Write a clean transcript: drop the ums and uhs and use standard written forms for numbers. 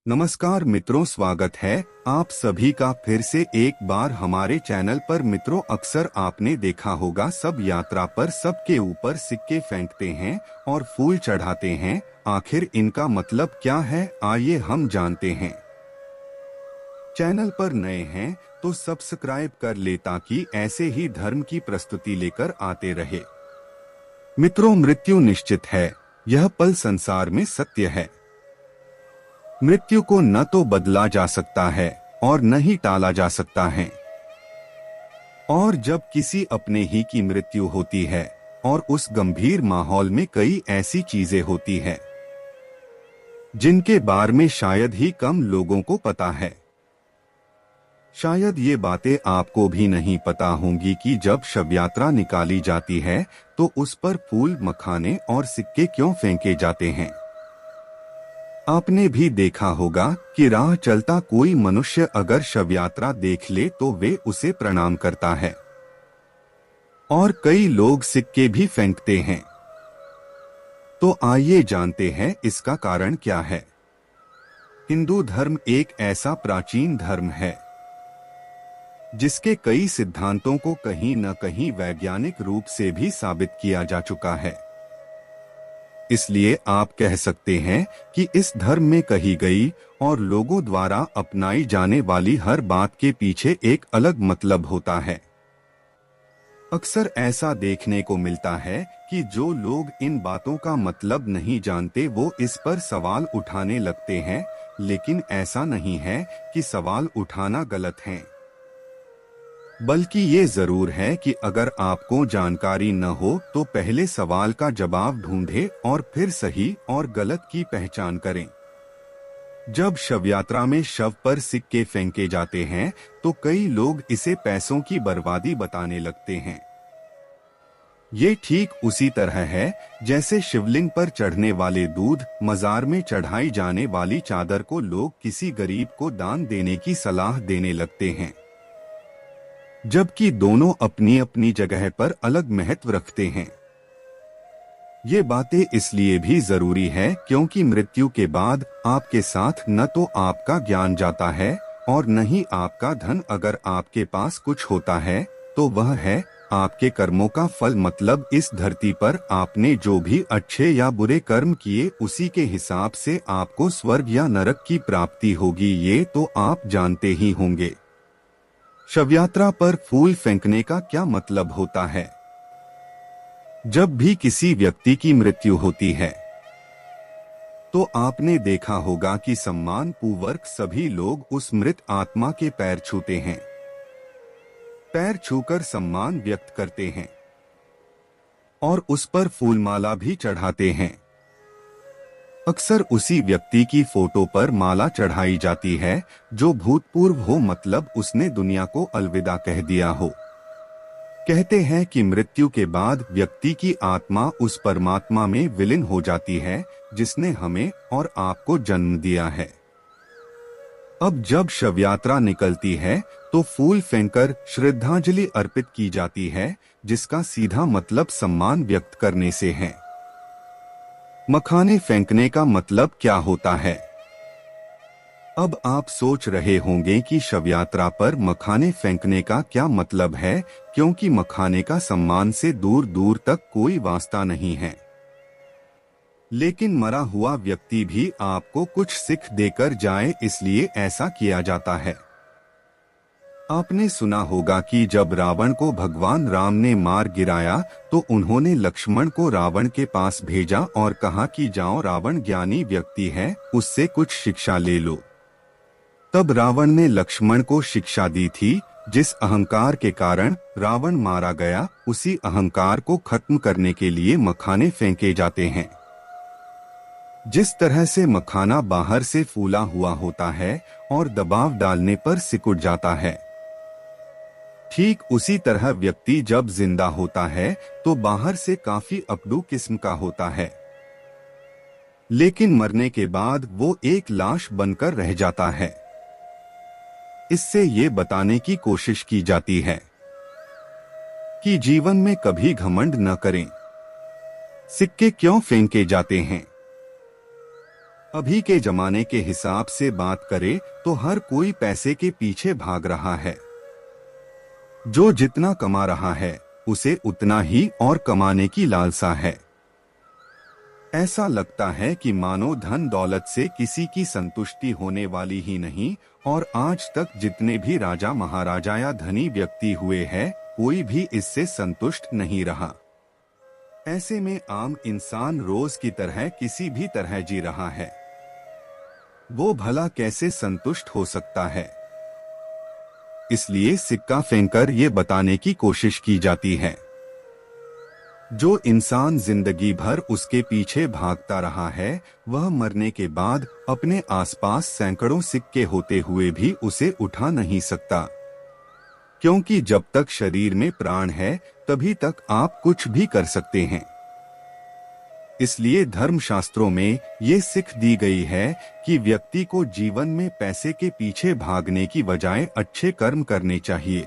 नमस्कार मित्रों, स्वागत है आप सभी का फिर से एक बार हमारे चैनल पर। मित्रों, अक्सर आपने देखा होगा सब यात्रा पर सबके ऊपर सिक्के फेंकते हैं और फूल चढ़ाते हैं। आखिर इनका मतलब क्या है, आइए हम जानते हैं। चैनल पर नए हैं तो सब्सक्राइब कर ले ताकि ऐसे ही धर्म की प्रस्तुति लेकर आते रहे। मित्रों, मृत्यु निश्चित है, यह पल संसार में सत्य है। मृत्यु को न तो बदला जा सकता है और न ही टाला जा सकता है। और जब किसी अपने ही की मृत्यु होती है और उस गंभीर माहौल में कई ऐसी चीजें होती है जिनके बारे में शायद ही कम लोगों को पता है। शायद ये बातें आपको भी नहीं पता होंगी कि जब शव यात्रा निकाली जाती है तो उस पर फूल, मखाने और सिक्के क्यों फेंके जाते हैं। आपने भी देखा होगा कि राह चलता कोई मनुष्य अगर शव यात्रा देख ले तो वे उसे प्रणाम करता है और कई लोग सिक्के भी फेंकते हैं। तो आइए जानते हैं इसका कारण क्या है। हिंदू धर्म एक ऐसा प्राचीन धर्म है जिसके कई सिद्धांतों को कहीं न कहीं वैज्ञानिक रूप से भी साबित किया जा चुका है। इसलिए आप कह सकते हैं कि इस धर्म में कही गई और लोगों द्वारा अपनाई जाने वाली हर बात के पीछे एक अलग मतलब होता है। अक्सर ऐसा देखने को मिलता है कि जो लोग इन बातों का मतलब नहीं जानते वो इस पर सवाल उठाने लगते हैं, लेकिन ऐसा नहीं है कि सवाल उठाना गलत है। बल्कि ये जरूर है कि अगर आपको जानकारी न हो तो पहले सवाल का जवाब ढूंढें और फिर सही और गलत की पहचान करें। जब शव यात्रा में शव पर सिक्के फेंके जाते हैं तो कई लोग इसे पैसों की बर्बादी बताने लगते हैं। ये ठीक उसी तरह है जैसे शिवलिंग पर चढ़ने वाले दूध, मजार में चढ़ाई जाने वाली चादर को लोग किसी गरीब को दान देने की सलाह देने लगते हैं, जबकि दोनों अपनी अपनी जगह पर अलग महत्व रखते हैं। ये बातें इसलिए भी जरूरी है क्योंकि मृत्यु के बाद आपके साथ न तो आपका ज्ञान जाता है और न ही आपका धन। अगर आपके पास कुछ होता है तो वह है आपके कर्मों का फल। मतलब इस धरती पर आपने जो भी अच्छे या बुरे कर्म किए उसी के हिसाब से आपको स्वर्ग या नरक की प्राप्ति होगी। ये तो आप जानते ही होंगे। शव यात्रा पर फूल फेंकने का क्या मतलब होता है। जब भी किसी व्यक्ति की मृत्यु होती है तो आपने देखा होगा कि सम्मान पूर्वक सभी लोग उस मृत आत्मा के पैर छूते हैं। पैर छूकर सम्मान व्यक्त करते हैं और उस पर फूलमाला भी चढ़ाते हैं। अक्सर उसी व्यक्ति की फोटो पर माला चढ़ाई जाती है जो भूतपूर्व हो, मतलब उसने दुनिया को अलविदा कह दिया हो। कहते हैं कि मृत्यु के बाद व्यक्ति की आत्मा उस परमात्मा में विलीन हो जाती है जिसने हमें और आपको जन्म दिया है। अब जब शव यात्रा निकलती है तो फूल फेंककर श्रद्धांजलि अर्पित की जाती है, जिसका सीधा मतलब सम्मान व्यक्त करने से है। मखाने फेंकने का मतलब क्या होता है। अब आप सोच रहे होंगे कि शव यात्रा पर मखाने फेंकने का क्या मतलब है, क्योंकि मखाने का सम्मान से दूर दूर तक कोई वास्ता नहीं है। लेकिन मरा हुआ व्यक्ति भी आपको कुछ सीख देकर जाए, इसलिए ऐसा किया जाता है। आपने सुना होगा कि जब रावण को भगवान राम ने मार गिराया तो उन्होंने लक्ष्मण को रावण के पास भेजा और कहा कि जाओ, रावण ज्ञानी व्यक्ति है, उससे कुछ शिक्षा ले लो। तब रावण ने लक्ष्मण को शिक्षा दी थी। जिस अहंकार के कारण रावण मारा गया, उसी अहंकार को खत्म करने के लिए मखाने फेंके जाते हैं। जिस तरह से मखाना बाहर से फूला हुआ होता है और दबाव डालने पर सिकुड़ जाता है, ठीक उसी तरह व्यक्ति जब जिंदा होता है तो बाहर से काफी अपडू किस्म का होता है, लेकिन मरने के बाद वो एक लाश बनकर रह जाता है। इससे ये बताने की कोशिश की जाती है कि जीवन में कभी घमंड न करें। सिक्के क्यों फेंके जाते हैं। अभी के जमाने के हिसाब से बात करें तो हर कोई पैसे के पीछे भाग रहा है। जो जितना कमा रहा है उसे उतना ही और कमाने की लालसा है। ऐसा लगता है कि मानो धन दौलत से किसी की संतुष्टि होने वाली ही नहीं, और आज तक जितने भी राजा महाराजा या धनी व्यक्ति हुए हैं कोई भी इससे संतुष्ट नहीं रहा। ऐसे में आम इंसान रोज की तरह किसी भी तरह जी रहा है। वो भला कैसे संतुष्ट हो सकता है? इसलिए सिक्का फेंककर ये बताने की कोशिश की जाती है, जो इंसान जिंदगी भर उसके पीछे भागता रहा है वह मरने के बाद अपने आसपास सैकड़ों सिक्के होते हुए भी उसे उठा नहीं सकता, क्योंकि जब तक शरीर में प्राण है तभी तक आप कुछ भी कर सकते हैं। इसलिए धर्मशास्त्रों में ये सीख दी गई है कि व्यक्ति को जीवन में पैसे के पीछे भागने की बजाय अच्छे कर्म करने चाहिए।